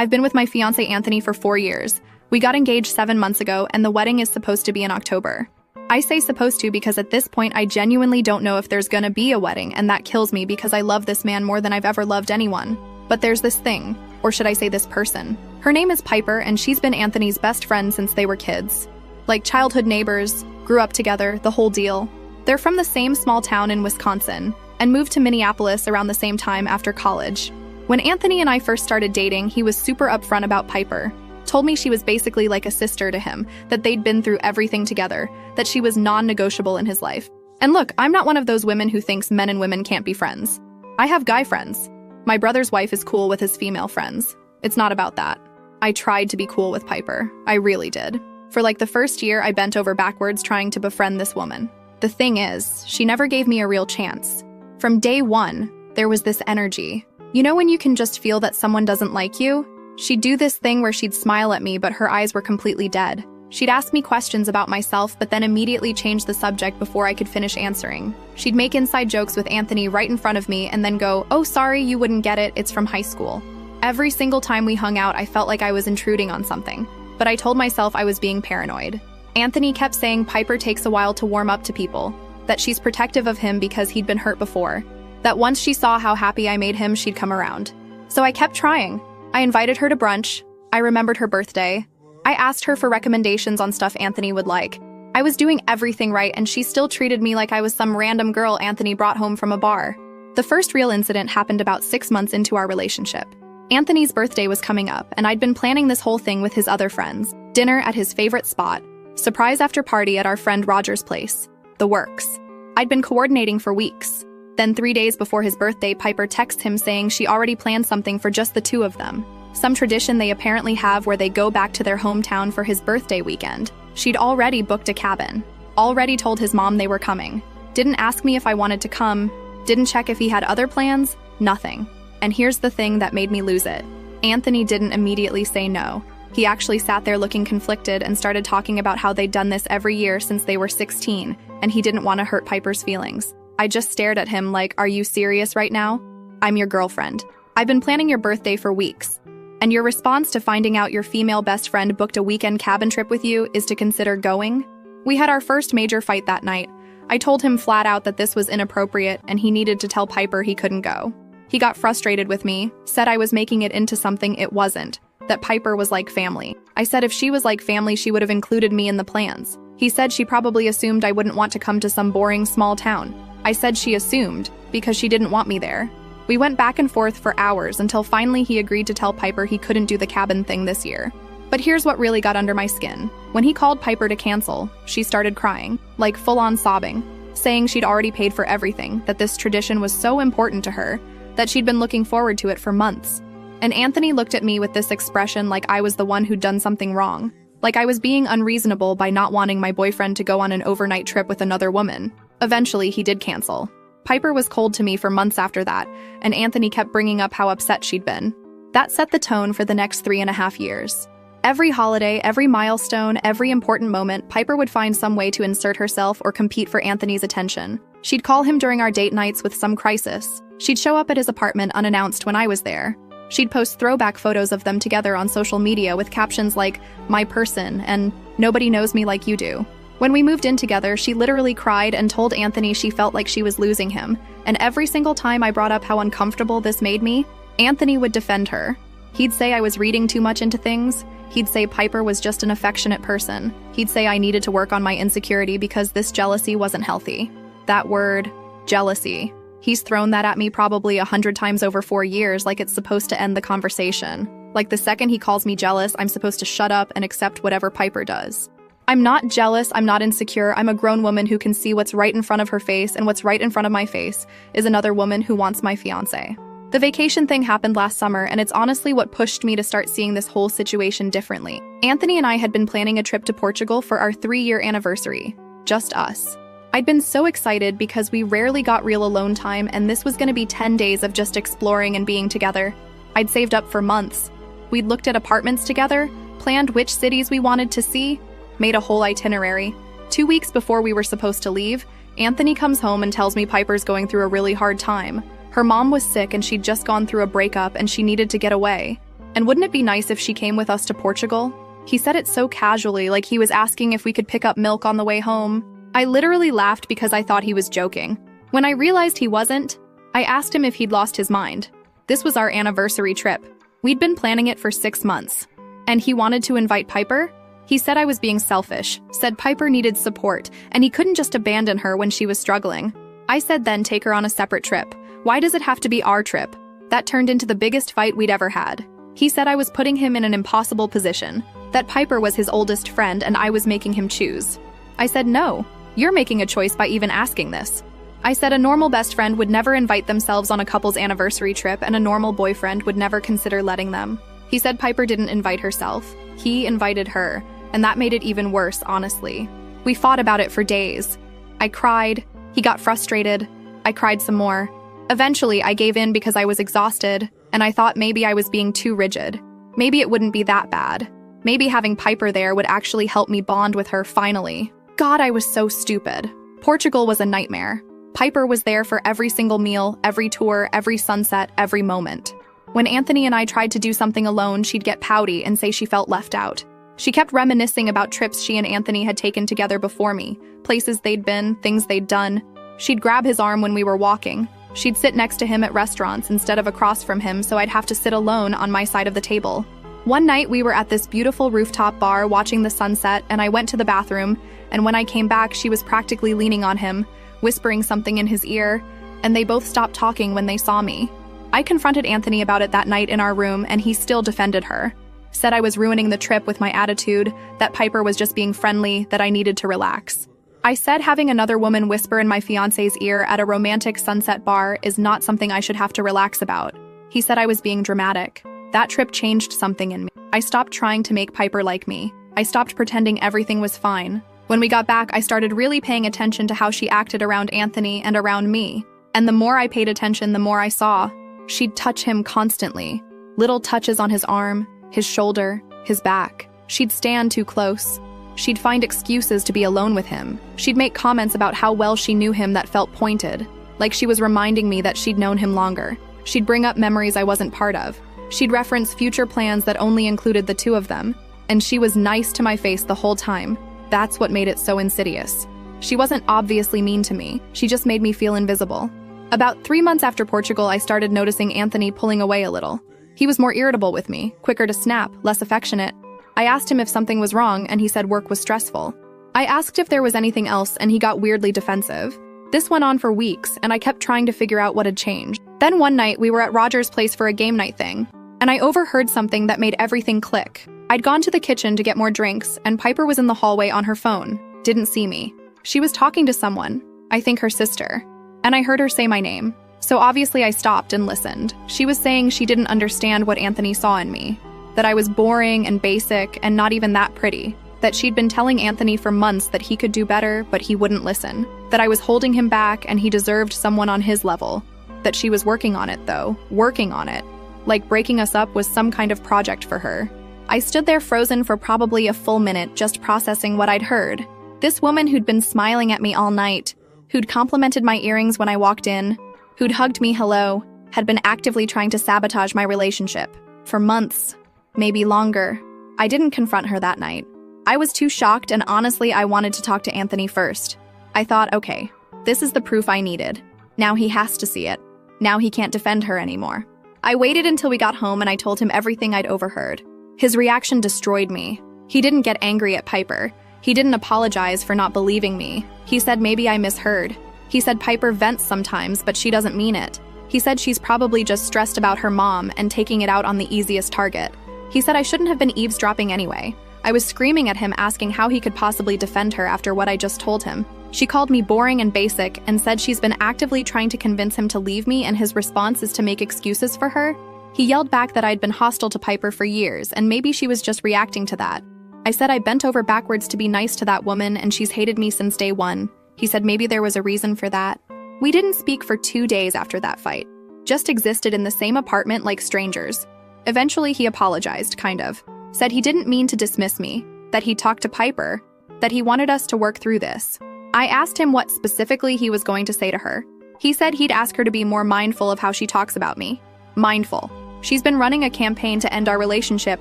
I've been with my fiancé Anthony for 4 years. We got engaged 7 months ago, and the wedding is supposed to be in October. I say supposed to because at this point I genuinely don't know if there's gonna be a wedding, and that kills me because I love this man more than I've ever loved anyone. But there's this thing, or should I say this person. Her name is Piper, and she's been Anthony's best friend since they were kids. Like childhood neighbors, grew up together, the whole deal. They're from the same small town in Wisconsin, and moved to Minneapolis around the same time after college. When Anthony and I first started dating, he was super upfront about Piper. Told me she was basically like a sister to him, that they'd been through everything together, that she was non-negotiable in his life. And look, I'm not one of those women who thinks men and women can't be friends. I have guy friends. My brother's wife is cool with his female friends. It's not about that. I tried to be cool with Piper. I really did. For like the first year, I bent over backwards trying to befriend this woman. The thing is, she never gave me a real chance. From day one, there was this energy. You know when you can just feel that someone doesn't like you? She'd do this thing where she'd smile at me, but her eyes were completely dead. She'd ask me questions about myself, but then immediately change the subject before I could finish answering. She'd make inside jokes with Anthony right in front of me and then go, "Oh, sorry, you wouldn't get it, it's from high school." Every single time we hung out, I felt like I was intruding on something, but I told myself I was being paranoid. Anthony kept saying Piper takes a while to warm up to people, that she's protective of him because he'd been hurt before, that once she saw how happy I made him, she'd come around. So I kept trying. I invited her to brunch. I remembered her birthday. I asked her for recommendations on stuff Anthony would like. I was doing everything right, and she still treated me like I was some random girl Anthony brought home from a bar. The first real incident happened about 6 months into our relationship. Anthony's birthday was coming up, and I'd been planning this whole thing with his other friends. Dinner at his favorite spot. Surprise after party at our friend Roger's place. The works. I'd been coordinating for weeks. Then 3 days before his birthday, Piper texts him saying she already planned something for just the two of them. Some tradition they apparently have where they go back to their hometown for his birthday weekend. She'd already booked a cabin. Already told his mom they were coming. Didn't ask me if I wanted to come. Didn't check if he had other plans. Nothing. And here's the thing that made me lose it. Anthony didn't immediately say no. He actually sat there looking conflicted and started talking about how they'd done this every year since they were 16, and he didn't want to hurt Piper's feelings. I just stared at him like, "Are you serious right now? I'm your girlfriend. I've been planning your birthday for weeks. And your response to finding out your female best friend booked a weekend cabin trip with you is to consider going?" We had our first major fight that night. I told him flat out that this was inappropriate and he needed to tell Piper he couldn't go. He got frustrated with me, said I was making it into something it wasn't, that Piper was like family. I said if she was like family, she would have included me in the plans. He said she probably assumed I wouldn't want to come to some boring small town. I said she assumed, because she didn't want me there. We went back and forth for hours until finally he agreed to tell Piper he couldn't do the cabin thing this year. But here's what really got under my skin. When he called Piper to cancel, she started crying, like full-on sobbing, saying she'd already paid for everything, that this tradition was so important to her, that she'd been looking forward to it for months. And Anthony looked at me with this expression like I was the one who'd done something wrong, like I was being unreasonable by not wanting my boyfriend to go on an overnight trip with another woman. Eventually, he did cancel. Piper was cold to me for months after that, and Anthony kept bringing up how upset she'd been. That set the tone for the next 3.5 years. Every holiday, every milestone, every important moment, Piper would find some way to insert herself or compete for Anthony's attention. She'd call him during our date nights with some crisis. She'd show up at his apartment unannounced when I was there. She'd post throwback photos of them together on social media with captions like, "My person," and "Nobody knows me like you do." When we moved in together, she literally cried and told Anthony she felt like she was losing him, and every single time I brought up how uncomfortable this made me, Anthony would defend her. He'd say I was reading too much into things. He'd say Piper was just an affectionate person. He'd say I needed to work on my insecurity because this jealousy wasn't healthy. That word, jealousy. He's thrown that at me probably 100 times over 4 years like it's supposed to end the conversation. Like the second he calls me jealous, I'm supposed to shut up and accept whatever Piper does. I'm not jealous, I'm not insecure, I'm a grown woman who can see what's right in front of her face, and what's right in front of my face is another woman who wants my fiancé. The vacation thing happened last summer, and it's honestly what pushed me to start seeing this whole situation differently. Anthony and I had been planning a trip to Portugal for our 3-year anniversary. Just us. I'd been so excited because we rarely got real alone time, and this was going to be 10 days of just exploring and being together. I'd saved up for months. We'd looked at apartments together, planned which cities we wanted to see, made a whole itinerary. 2 weeks before we were supposed to leave, Anthony comes home and tells me Piper's going through a really hard time. Her mom was sick and she'd just gone through a breakup and she needed to get away. And wouldn't it be nice if she came with us to Portugal? He said it so casually, like he was asking if we could pick up milk on the way home. I literally laughed because I thought he was joking. When I realized he wasn't, I asked him if he'd lost his mind. This was our anniversary trip. We'd been planning it for 6 months. And he wanted to invite Piper? He said I was being selfish, said Piper needed support, and he couldn't just abandon her when she was struggling. I said then take her on a separate trip. Why does it have to be our trip? That turned into the biggest fight we'd ever had. He said I was putting him in an impossible position, that Piper was his oldest friend and I was making him choose. I said no, you're making a choice by even asking this. I said a normal best friend would never invite themselves on a couple's anniversary trip and a normal boyfriend would never consider letting them. He said Piper didn't invite herself. He invited her, and that made it even worse, honestly. We fought about it for days. I cried. He got frustrated. I cried some more. Eventually, I gave in because I was exhausted, and I thought maybe I was being too rigid. Maybe it wouldn't be that bad. Maybe having Piper there would actually help me bond with her finally. God, I was so stupid. Portugal was a nightmare. Piper was there for every single meal, every tour, every sunset, every moment. When Anthony and I tried to do something alone, she'd get pouty and say she felt left out. She kept reminiscing about trips she and Anthony had taken together before me, places they'd been, things they'd done. She'd grab his arm when we were walking. She'd sit next to him at restaurants instead of across from him, so I'd have to sit alone on my side of the table. One night, we were at this beautiful rooftop bar watching the sunset, and I went to the bathroom, and when I came back, she was practically leaning on him, whispering something in his ear, and they both stopped talking when they saw me. I confronted Anthony about it that night in our room, and he still defended her. Said I was ruining the trip with my attitude, that Piper was just being friendly, that I needed to relax. I said having another woman whisper in my fiancé's ear at a romantic sunset bar is not something I should have to relax about. He said I was being dramatic. That trip changed something in me. I stopped trying to make Piper like me. I stopped pretending everything was fine. When we got back, I started really paying attention to how she acted around Anthony and around me. And the more I paid attention, the more I saw. She'd touch him constantly. Little touches on his arm, his shoulder, his back. She'd stand too close. She'd find excuses to be alone with him. She'd make comments about how well she knew him that felt pointed, like she was reminding me that she'd known him longer. She'd bring up memories I wasn't part of. She'd reference future plans that only included the two of them. And she was nice to my face the whole time. That's what made it so insidious. She wasn't obviously mean to me. She just made me feel invisible. About 3 months after Portugal, I started noticing Anthony pulling away a little. He was more irritable with me, quicker to snap, less affectionate. I asked him if something was wrong, and he said work was stressful. I asked if there was anything else, and he got weirdly defensive. This went on for weeks, and I kept trying to figure out what had changed. Then one night, we were at Roger's place for a game night thing, and I overheard something that made everything click. I'd gone to the kitchen to get more drinks, and Piper was in the hallway on her phone. Didn't see me. She was talking to someone, I think her sister, and I heard her say my name. So obviously I stopped and listened. She was saying she didn't understand what Anthony saw in me. That I was boring and basic and not even that pretty. That she'd been telling Anthony for months that he could do better, but he wouldn't listen. That I was holding him back and he deserved someone on his level. That she was working on it, though. Working on it. Like breaking us up was some kind of project for her. I stood there frozen for probably a full minute, just processing what I'd heard. This woman who'd been smiling at me all night, who'd complimented my earrings when I walked in, who'd hugged me hello, had been actively trying to sabotage my relationship. For months. Maybe longer. I didn't confront her that night. I was too shocked, and honestly, I wanted to talk to Anthony first. I thought, okay, this is the proof I needed. Now he has to see it. Now he can't defend her anymore. I waited until we got home and I told him everything I'd overheard. His reaction destroyed me. He didn't get angry at Piper. He didn't apologize for not believing me. He said maybe I misheard. He said Piper vents sometimes, but she doesn't mean it. He said she's probably just stressed about her mom and taking it out on the easiest target. He said I shouldn't have been eavesdropping anyway. I was screaming at him, asking how he could possibly defend her after what I just told him. She called me boring and basic and said she's been actively trying to convince him to leave me, and his response is to make excuses for her. He yelled back that I'd been hostile to Piper for years, and maybe she was just reacting to that. I said I bent over backwards to be nice to that woman, and she's hated me since day one. He said maybe there was a reason for that. We didn't speak for 2 days after that fight. Just existed in the same apartment like strangers. Eventually he apologized, kind of. Said he didn't mean to dismiss me, that he talked to Piper, that he wanted us to work through this. I asked him what specifically he was going to say to her. He said he'd ask her to be more mindful of how she talks about me. Mindful. She's been running a campaign to end our relationship,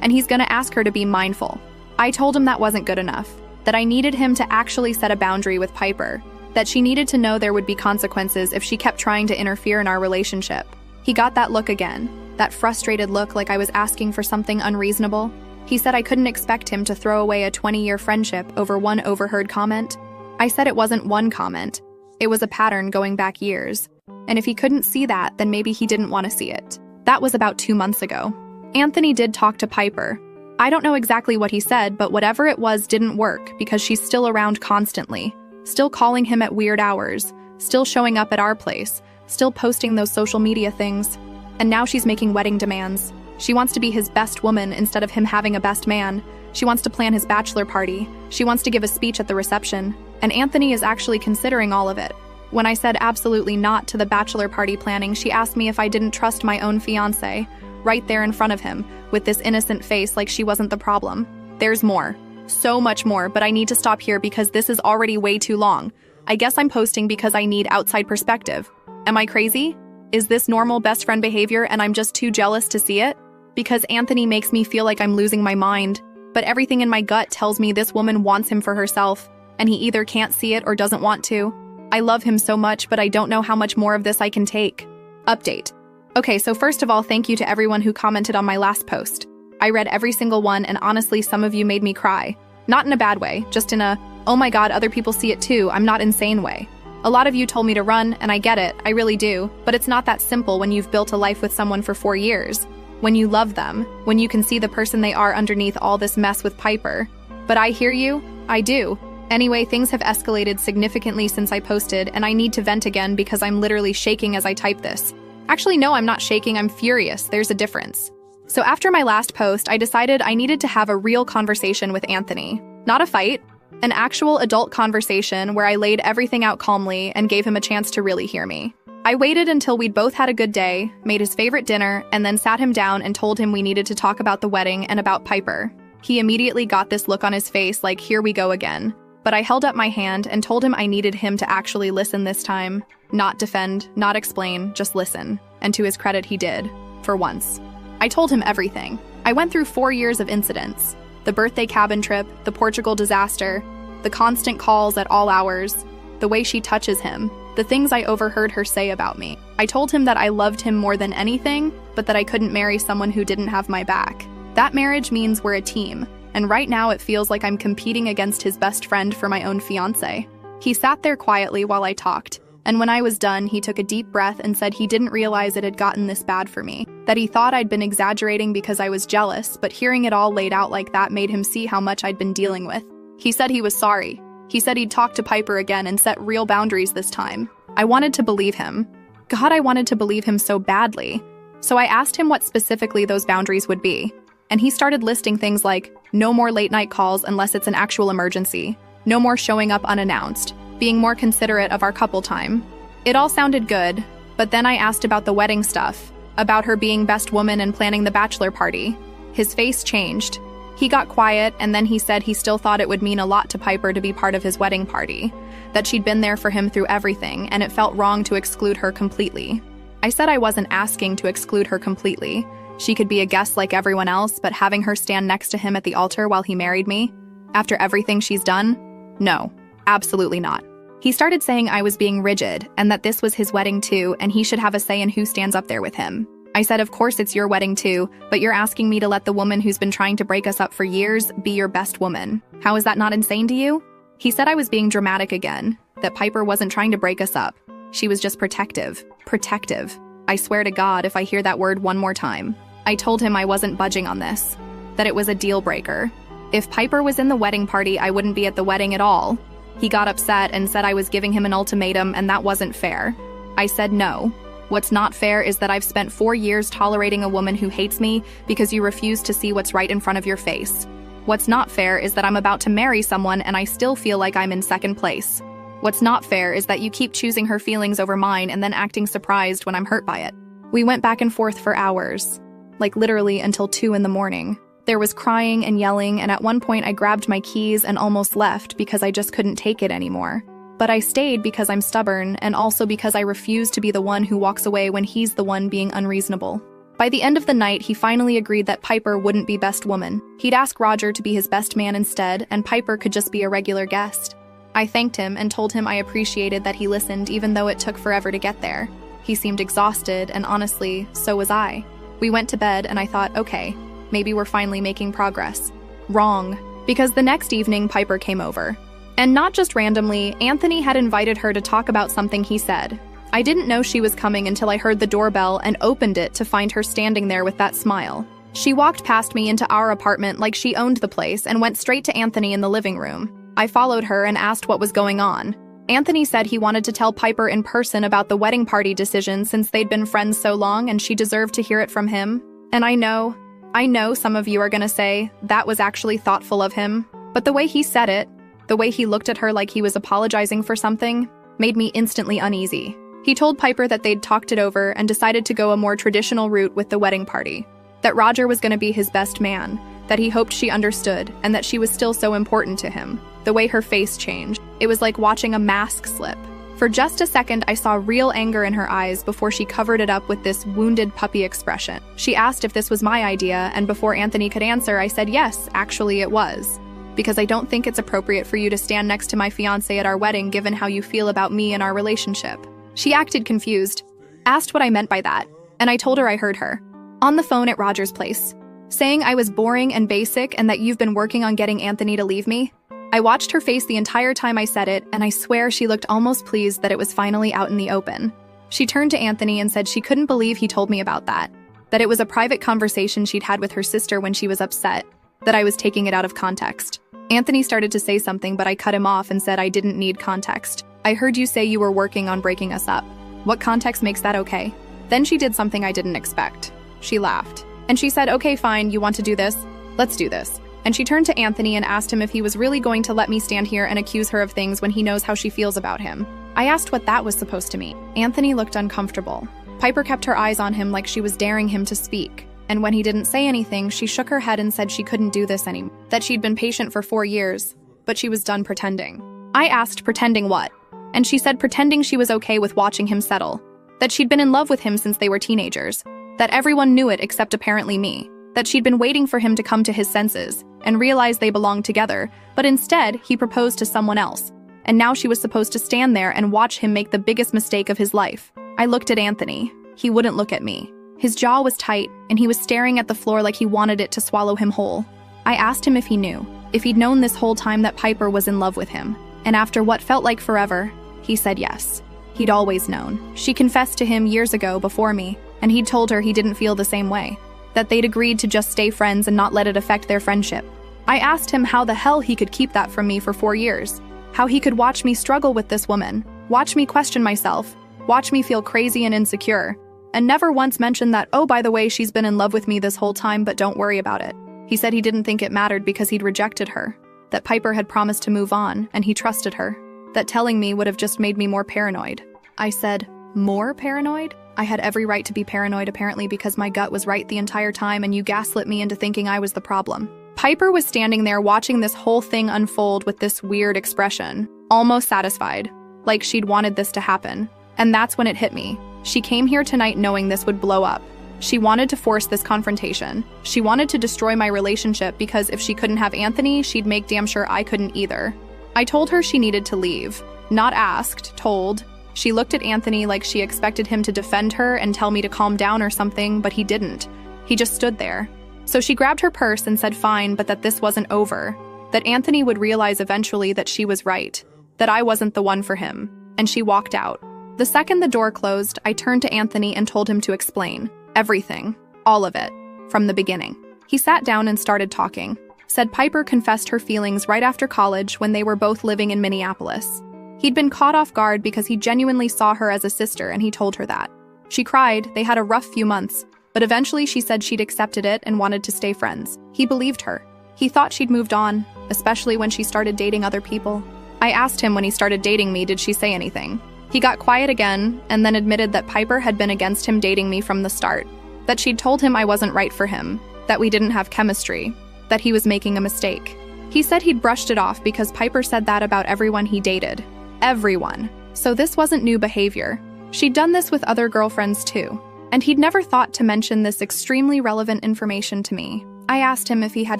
and he's gonna ask her to be mindful. I told him that wasn't good enough, that I needed him to actually set a boundary with Piper, that she needed to know there would be consequences if she kept trying to interfere in our relationship. He got that look again, that frustrated look like I was asking for something unreasonable. He said I couldn't expect him to throw away a 20-year friendship over one overheard comment. I said it wasn't one comment. It was a pattern going back years. And if he couldn't see that, then maybe he didn't want to see it. That was about 2 months ago. Anthony did talk to Piper. I don't know exactly what he said, but whatever it was didn't work because she's still around constantly, still calling him at weird hours, still showing up at our place, still posting those social media things. And now she's making wedding demands. She wants to be his best woman instead of him having a best man. She wants to plan his bachelor party. She wants to give a speech at the reception. And Anthony is actually considering all of it. When I said absolutely not to the bachelor party planning, she asked me if I didn't trust my own fiancé, right there in front of him, with this innocent face like she wasn't the problem. There's more. So much more, but I need to stop here because this is already way too long. I guess I'm posting because I need outside perspective. Am I crazy? Is this normal best friend behavior and I'm just too jealous to see it? Because Anthony makes me feel like I'm losing my mind, but everything in my gut tells me this woman wants him for herself, and he either can't see it or doesn't want to. I love him so much, but I don't know how much more of this I can take. Update. Okay, so first of all, thank you to everyone who commented on my last post. I read every single one, and honestly, some of you made me cry. Not in a bad way, just in a, oh my god, other people see it too, I'm not insane way. A lot of you told me to run, and I get it, I really do, but it's not that simple when you've built a life with someone for 4 years. When you love them, when you can see the person they are underneath all this mess with Piper. But I hear you, I do. Anyway, things have escalated significantly since I posted, and I need to vent again because I'm literally shaking as I type this. Actually, no, I'm not shaking, I'm furious, there's a difference. So after my last post, I decided I needed to have a real conversation with Anthony. Not a fight, an actual adult conversation where I laid everything out calmly and gave him a chance to really hear me. I waited until we'd both had a good day, made his favorite dinner, and then sat him down and told him we needed to talk about the wedding and about Piper. He immediately got this look on his face like, here we go again. But I held up my hand and told him I needed him to actually listen this time. Not defend, not explain, just listen. And to his credit, he did. For once. I told him everything. I went through 4 years of incidents. The birthday cabin trip, the Portugal disaster, the constant calls at all hours, the way she touches him, the things I overheard her say about me. I told him that I loved him more than anything, but that I couldn't marry someone who didn't have my back. That marriage means we're a team. And right now it feels like I'm competing against his best friend for my own fiancé. He sat there quietly while I talked, and when I was done, he took a deep breath and said he didn't realize it had gotten this bad for me, that he thought I'd been exaggerating because I was jealous, but hearing it all laid out like that made him see how much I'd been dealing with. He said he was sorry. He said he'd talk to Piper again and set real boundaries this time. I wanted to believe him. God, I wanted to believe him so badly. So I asked him what specifically those boundaries would be. And he started listing things like, no more late-night calls unless it's an actual emergency, no more showing up unannounced, being more considerate of our couple time. It all sounded good, but then I asked about the wedding stuff, about her being best woman and planning the bachelor party. His face changed. He got quiet, and then he said he still thought it would mean a lot to Piper to be part of his wedding party, that she'd been there for him through everything, and it felt wrong to exclude her completely. I said I wasn't asking to exclude her completely. She could be a guest like everyone else, but having her stand next to him at the altar while he married me? After everything she's done? No, absolutely not. He started saying I was being rigid, and that this was his wedding too, and he should have a say in who stands up there with him. I said, of course it's your wedding too, but you're asking me to let the woman who's been trying to break us up for years be your best woman. How is that not insane to you? He said I was being dramatic again, that Piper wasn't trying to break us up. She was just protective. Protective. I swear to God if I hear that word one more time. I told him I wasn't budging on this, that it was a deal breaker. If Piper was in the wedding party, I wouldn't be at the wedding at all. He got upset and said I was giving him an ultimatum and that wasn't fair. I said no. What's not fair is that I've spent 4 years tolerating a woman who hates me because you refuse to see what's right in front of your face. What's not fair is that I'm about to marry someone and I still feel like I'm in second place. What's not fair is that you keep choosing her feelings over mine and then acting surprised when I'm hurt by it. We went back and forth for hours. Like literally until 2 in the morning. There was crying and yelling, and at one point I grabbed my keys and almost left because I just couldn't take it anymore. But I stayed because I'm stubborn, and also because I refuse to be the one who walks away when he's the one being unreasonable. By the end of the night, he finally agreed that Piper wouldn't be best woman. He'd ask Roger to be his best man instead, and Piper could just be a regular guest. I thanked him and told him I appreciated that he listened even though it took forever to get there. He seemed exhausted, and honestly, so was I. We went to bed and I thought, okay, maybe we're finally making progress. Wrong. Because the next evening, Piper came over. And not just randomly, Anthony had invited her to talk about something he said. I didn't know she was coming until I heard the doorbell and opened it to find her standing there with that smile. She walked past me into our apartment like she owned the place and went straight to Anthony in the living room. I followed her and asked what was going on. Anthony said he wanted to tell Piper in person about the wedding party decision since they'd been friends so long and she deserved to hear it from him. And I know some of you are gonna say, that was actually thoughtful of him. But the way he said it, the way he looked at her like he was apologizing for something, made me instantly uneasy. He told Piper that they'd talked it over and decided to go a more traditional route with the wedding party. That Roger was gonna be his best man, that he hoped she understood, and that she was still so important to him. The way her face changed, it was like watching a mask slip. For just a second, I saw real anger in her eyes before she covered it up with this wounded puppy expression. She asked if this was my idea, and before Anthony could answer, I said yes, actually it was. Because I don't think it's appropriate for you to stand next to my fiancé at our wedding given how you feel about me and our relationship. She acted confused, asked what I meant by that, and I told her I heard her. On the phone at Roger's place, saying I was boring and basic and that you've been working on getting Anthony to leave me. I watched her face the entire time I said it, and I swear she looked almost pleased that it was finally out in the open. She turned to Anthony and said she couldn't believe he told me about that it was a private conversation she'd had with her sister when she was upset, that I was taking it out of context. Anthony started to say something, but I cut him off and said I didn't need context. I heard you say you were working on breaking us up. What context makes that okay? Then she did something I didn't expect. She laughed. And she said, okay, fine, you want to do this? Let's do this. And she turned to Anthony and asked him if he was really going to let me stand here and accuse her of things when he knows how she feels about him. I asked what that was supposed to mean. Anthony looked uncomfortable. Piper kept her eyes on him like she was daring him to speak. And when he didn't say anything, she shook her head and said she couldn't do this anymore. That she'd been patient for 4 years, but she was done pretending. I asked, pretending what? And she said pretending she was okay with watching him settle. That she'd been in love with him since they were teenagers. That everyone knew it except apparently me. That she'd been waiting for him to come to his senses and realize they belonged together, but instead, he proposed to someone else. And now she was supposed to stand there and watch him make the biggest mistake of his life. I looked at Anthony. He wouldn't look at me. His jaw was tight, and he was staring at the floor like he wanted it to swallow him whole. I asked him if he knew, if he'd known this whole time that Piper was in love with him. And after what felt like forever, he said yes. He'd always known. She confessed to him years ago before me, and he'd told her he didn't feel the same way. That they'd agreed to just stay friends and not let it affect their friendship. I asked him how the hell he could keep that from me for 4 years. How he could watch me struggle with this woman, watch me question myself, watch me feel crazy and insecure, and never once mention that, oh, by the way, she's been in love with me this whole time, but don't worry about it. He said he didn't think it mattered because he'd rejected her, that Piper had promised to move on, and he trusted her, that telling me would have just made me more paranoid. I said, more paranoid? I had every right to be paranoid apparently because my gut was right the entire time and you gaslit me into thinking I was the problem. Piper was standing there watching this whole thing unfold with this weird expression, almost satisfied, like she'd wanted this to happen. And that's when it hit me. She came here tonight knowing this would blow up. She wanted to force this confrontation. She wanted to destroy my relationship because if she couldn't have Anthony, she'd make damn sure I couldn't either. I told her she needed to leave. Not asked, told. She looked at Anthony like she expected him to defend her and tell me to calm down or something, but he didn't. He just stood there. So she grabbed her purse and said fine, but that this wasn't over. That Anthony would realize eventually that she was right. That I wasn't the one for him. And she walked out. The second the door closed, I turned to Anthony and told him to explain. Everything. All of it. From the beginning. He sat down and started talking. Said Piper confessed her feelings right after college when they were both living in Minneapolis. He'd been caught off guard because he genuinely saw her as a sister and he told her that. She cried, they had a rough few months, but eventually she said she'd accepted it and wanted to stay friends. He believed her. He thought she'd moved on, especially when she started dating other people. I asked him when he started dating me, did she say anything? He got quiet again and then admitted that Piper had been against him dating me from the start. That she'd told him I wasn't right for him, that we didn't have chemistry, that he was making a mistake. He said he'd brushed it off because Piper said that about everyone he dated. Everyone. So this wasn't new behavior. She'd done this with other girlfriends too. And he'd never thought to mention this extremely relevant information to me. I asked him if he had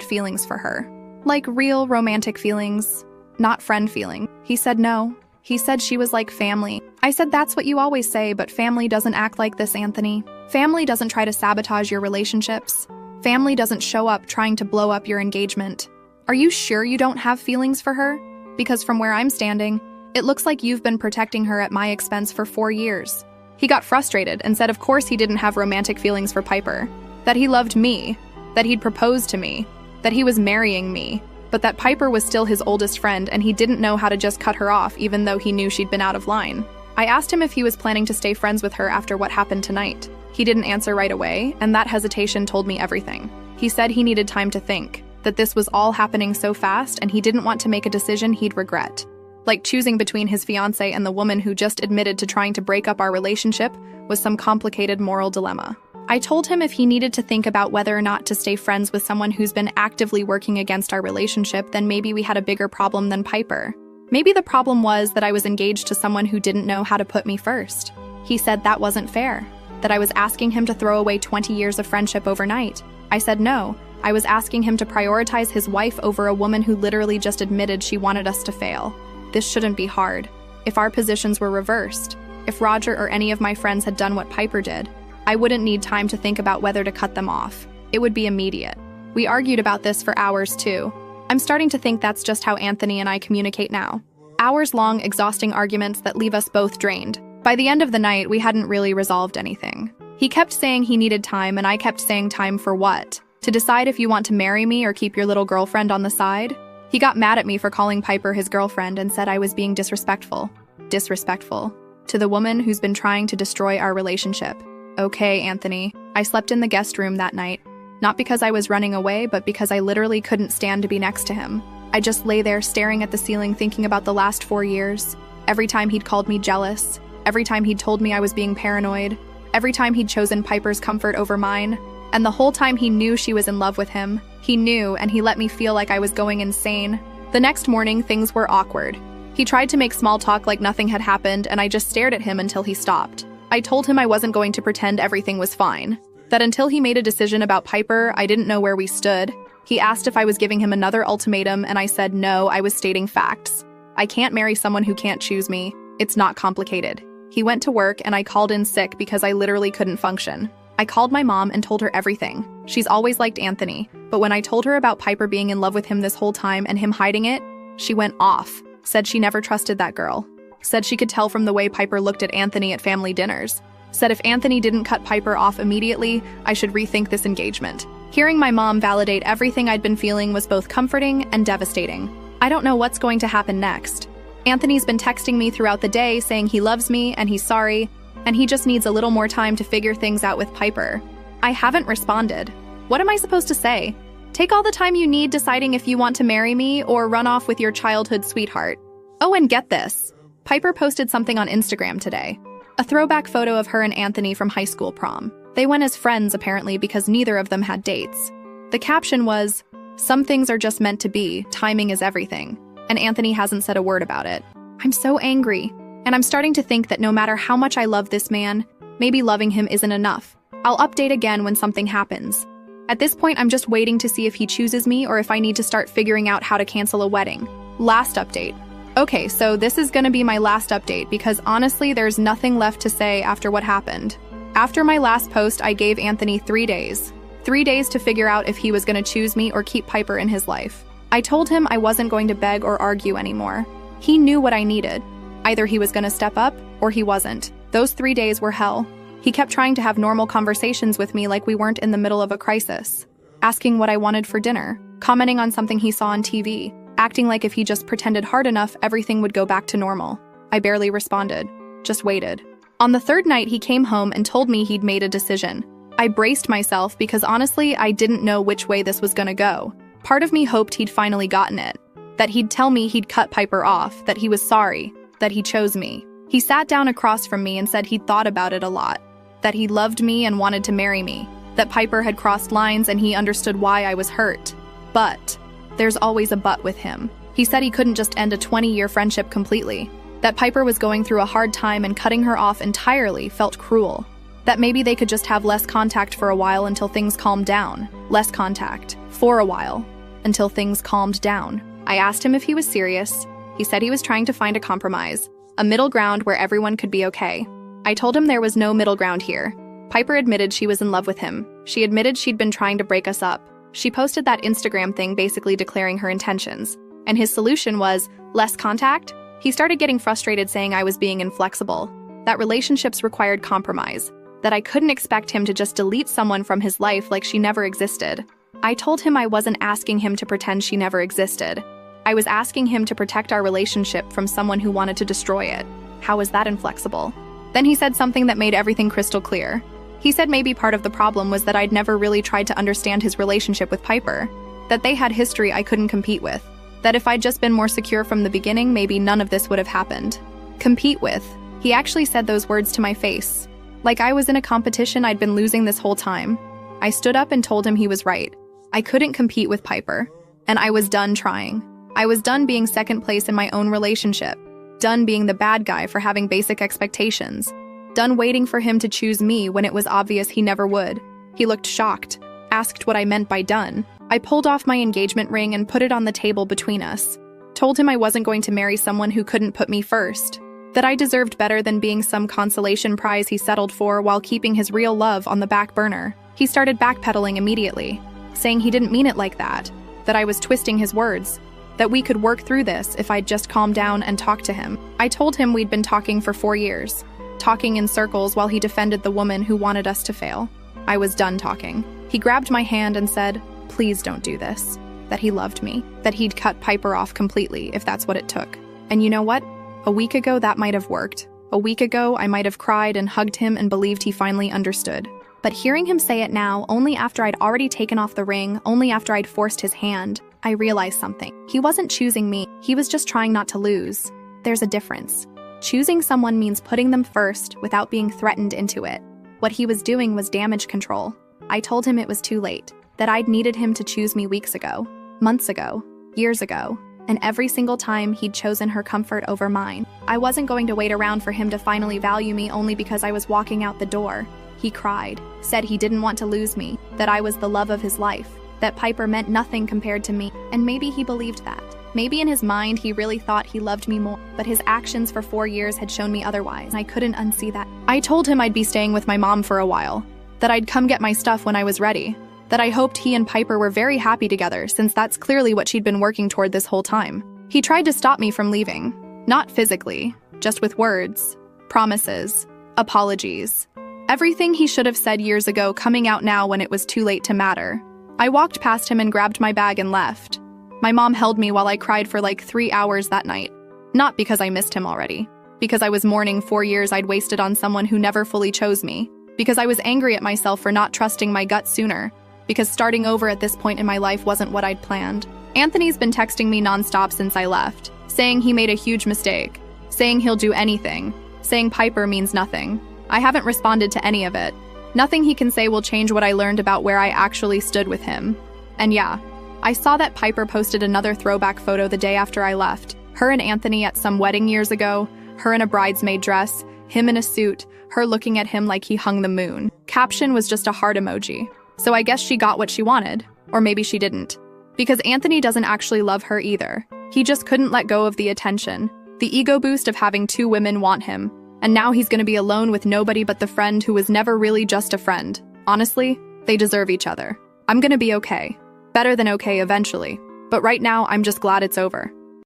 feelings for her. Like real romantic feelings, not friend feeling. He said no. He said she was like family. I said that's what you always say, but family doesn't act like this, Anthony. Family doesn't try to sabotage your relationships. Family doesn't show up trying to blow up your engagement. Are you sure you don't have feelings for her? Because from where I'm standing, it looks like you've been protecting her at my expense for 4 years. He got frustrated and said of course he didn't have romantic feelings for Piper, that he loved me, that he'd proposed to me, that he was marrying me, but that Piper was still his oldest friend and he didn't know how to just cut her off even though he knew she'd been out of line. I asked him if he was planning to stay friends with her after what happened tonight. He didn't answer right away, and that hesitation told me everything. He said he needed time to think, that this was all happening so fast and he didn't want to make a decision he'd regret. Like choosing between his fiancé and the woman who just admitted to trying to break up our relationship was some complicated moral dilemma. I told him if he needed to think about whether or not to stay friends with someone who's been actively working against our relationship, then maybe we had a bigger problem than Piper. Maybe the problem was that I was engaged to someone who didn't know how to put me first. He said that wasn't fair, that I was asking him to throw away 20 years of friendship overnight. I said no, I was asking him to prioritize his wife over a woman who literally just admitted she wanted us to fail. This shouldn't be hard. If our positions were reversed, if Roger or any of my friends had done what Piper did, I wouldn't need time to think about whether to cut them off. It would be immediate. We argued about this for hours too. I'm starting to think that's just how Anthony and I communicate now. Hours-long, exhausting arguments that leave us both drained. By the end of the night, we hadn't really resolved anything. He kept saying he needed time, and I kept saying time for what? To decide if you want to marry me or keep your little girlfriend on the side? He got mad at me for calling Piper his girlfriend and said I was being disrespectful. Disrespectful. To the woman who's been trying to destroy our relationship. Okay, Anthony. I slept in the guest room that night. Not because I was running away, but because I literally couldn't stand to be next to him. I just lay there staring at the ceiling thinking about the last 4 years. Every time he'd called me jealous. Every time he'd told me I was being paranoid. Every time he'd chosen Piper's comfort over mine. And the whole time he knew she was in love with him. He knew, and he let me feel like I was going insane. The next morning, things were awkward. He tried to make small talk like nothing had happened, and I just stared at him until he stopped. I told him I wasn't going to pretend everything was fine. That until he made a decision about Piper, I didn't know where we stood. He asked if I was giving him another ultimatum, and I said no, I was stating facts. I can't marry someone who can't choose me. It's not complicated. He went to work, and I called in sick because I literally couldn't function. I called my mom and told her everything. She's always liked Anthony, but when I told her about Piper being in love with him this whole time and him hiding it, she went off. Said she never trusted that girl. Said she could tell from the way Piper looked at Anthony at family dinners. Said if Anthony didn't cut Piper off immediately, I should rethink this engagement. Hearing my mom validate everything I'd been feeling was both comforting and devastating. I don't know what's going to happen next. Anthony's been texting me throughout the day saying he loves me and he's sorry, and he just needs a little more time to figure things out with Piper. I haven't responded. What am I supposed to say? Take all the time you need deciding if you want to marry me or run off with your childhood sweetheart. Oh, and get this. Piper posted something on Instagram today. A throwback photo of her and Anthony from high school prom. They went as friends, apparently, because neither of them had dates. The caption was, "Some things are just meant to be, timing is everything," and Anthony hasn't said a word about it. I'm so angry, and I'm starting to think that no matter how much I love this man, maybe loving him isn't enough. I'll update again when something happens. At this point, I'm just waiting to see if he chooses me or if I need to start figuring out how to cancel a wedding. Last update. Okay, so this is gonna be my last update because honestly, there's nothing left to say after what happened. After my last post, I gave Anthony 3 days. 3 days to figure out if he was gonna choose me or keep Piper in his life. I told him I wasn't going to beg or argue anymore. He knew what I needed. Either he was gonna step up or he wasn't. Those 3 days were hell. He kept trying to have normal conversations with me like we weren't in the middle of a crisis. Asking what I wanted for dinner, commenting on something he saw on TV, acting like if he just pretended hard enough, everything would go back to normal. I barely responded, just waited. On the 3rd night, he came home and told me he'd made a decision. I braced myself because honestly, I didn't know which way this was gonna go. Part of me hoped he'd finally gotten it. That he'd tell me he'd cut Piper off, that he was sorry, that he chose me. He sat down across from me and said he'd thought about it a lot. That he loved me and wanted to marry me. That Piper had crossed lines and he understood why I was hurt. But there's always a but with him. He said he couldn't just end a 20-year friendship completely. That Piper was going through a hard time and cutting her off entirely felt cruel. That maybe they could just have less contact for a while until things calmed down. Less contact. For a while. Until things calmed down. I asked him if he was serious. He said he was trying to find a compromise. A middle ground where everyone could be okay. I told him there was no middle ground here. Piper admitted she was in love with him. She admitted she'd been trying to break us up. She posted that Instagram thing basically declaring her intentions. And his solution was, less contact? He started getting frustrated saying I was being inflexible. That relationships required compromise. That I couldn't expect him to just delete someone from his life like she never existed. I told him I wasn't asking him to pretend she never existed. I was asking him to protect our relationship from someone who wanted to destroy it. How was that inflexible? Then he said something that made everything crystal clear. He said maybe part of the problem was that I'd never really tried to understand his relationship with Piper. That they had history I couldn't compete with. That if I'd just been more secure from the beginning, maybe none of this would have happened. Compete with. He actually said those words to my face. Like I was in a competition I'd been losing this whole time. I stood up and told him he was right. I couldn't compete with Piper. And I was done trying. I was done being second place in my own relationship. Done being the bad guy for having basic expectations. Done waiting for him to choose me when it was obvious he never would. He looked shocked, asked what I meant by done. I pulled off my engagement ring and put it on the table between us. Told him I wasn't going to marry someone who couldn't put me first. That I deserved better than being some consolation prize he settled for while keeping his real love on the back burner. He started backpedaling immediately, saying he didn't mean it like that. That I was twisting his words. That we could work through this if I'd just calm down and talk to him. I told him we'd been talking for 4 years. Talking in circles while he defended the woman who wanted us to fail. I was done talking. He grabbed my hand and said, "Please don't do this." That he loved me. That he'd cut Piper off completely if that's what it took. And you know what? A week ago that might have worked. A week ago I might have cried and hugged him and believed he finally understood. But hearing him say it now, only after I'd already taken off the ring, only after I'd forced his hand, I realized something. He wasn't choosing me. He was just trying not to lose. There's a difference. Choosing someone means putting them first without being threatened into it. What he was doing was damage control. I told him it was too late, that I'd needed him to choose me weeks ago, months ago, years ago, and every single time he'd chosen her comfort over mine. I wasn't going to wait around for him to finally value me only because I was walking out the door. He cried, said he didn't want to lose me, that I was the love of his life, that Piper meant nothing compared to me, and maybe he believed that. Maybe in his mind he really thought he loved me more, but his actions for 4 years had shown me otherwise, and I couldn't unsee that. I told him I'd be staying with my mom for a while, that I'd come get my stuff when I was ready, that I hoped he and Piper were very happy together since that's clearly what she'd been working toward this whole time. He tried to stop me from leaving, not physically, just with words, promises, apologies. Everything he should have said years ago coming out now when it was too late to matter. I walked past him and grabbed my bag and left. My mom held me while I cried for like 3 hours that night. Not because I missed him already. Because I was mourning 4 years I'd wasted on someone who never fully chose me. Because I was angry at myself for not trusting my gut sooner. Because starting over at this point in my life wasn't what I'd planned. Anthony's been texting me nonstop since I left, saying he made a huge mistake, saying he'll do anything, saying Piper means nothing. I haven't responded to any of it. Nothing he can say will change what I learned about where I actually stood with him. And yeah, I saw that Piper posted another throwback photo the day after I left. Her and Anthony at some wedding years ago, her in a bridesmaid dress, him in a suit, her looking at him like he hung the moon. Caption was just a heart emoji. So I guess she got what she wanted. Or maybe she didn't. Because Anthony doesn't actually love her either. He just couldn't let go of the attention. The ego boost of having 2 women want him. And now he's gonna be alone with nobody but the friend who was never really just a friend. Honestly, they deserve each other. I'm gonna be okay. Better than okay eventually. But right now, I'm just glad it's over.